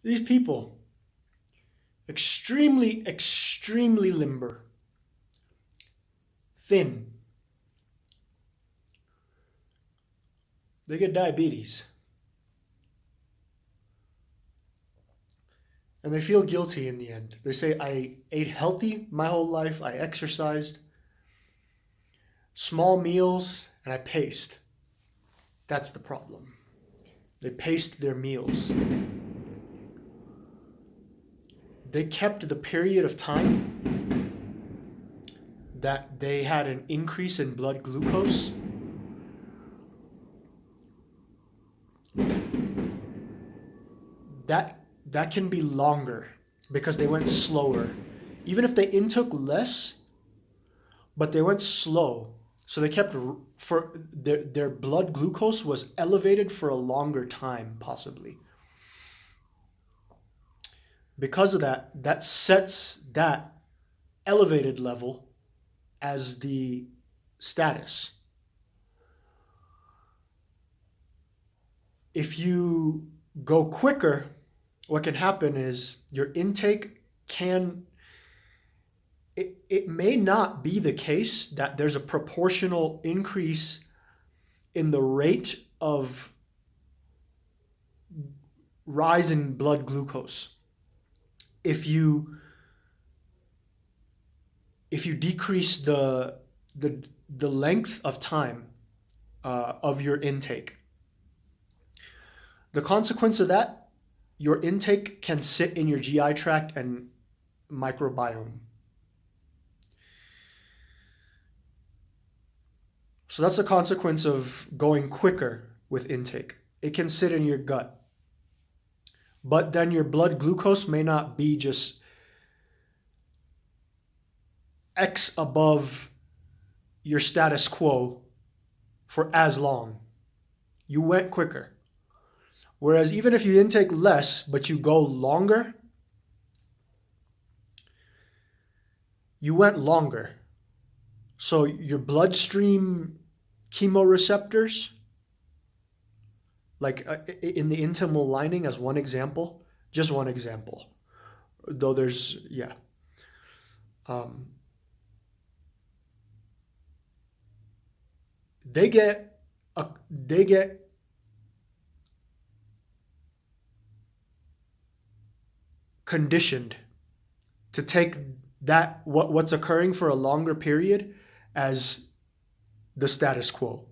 These people, extremely, extremely limber, thin. They get diabetes. And they feel guilty in the end. They say, I ate healthy my whole life, I exercised, small meals, and I paced. That's the problem. They paced their meals. They kept the period of time that they had an increase in blood glucose. That can be longer because they went slower. Even if they intook less, but they went slow. So they kept for their blood glucose was elevated for a longer time, possibly. Because of that, that sets that elevated level as the status. If you go quicker, what can happen is your intake it may not be the case that there's a proportional increase in the rate of rise in blood glucose. If you decrease the length of time of your intake, the consequence of that, your intake can sit in your GI tract and microbiome. So that's a consequence of going quicker with intake. It can sit in your gut. But then your blood glucose may not be just X above your status quo for as long. You went quicker. Whereas even if you intake less, but you go longer, you went longer. So your bloodstream chemoreceptors, like in the intimal lining as one example, just one example, though there's, yeah. They get conditioned to take that what's occurring for a longer period as the status quo.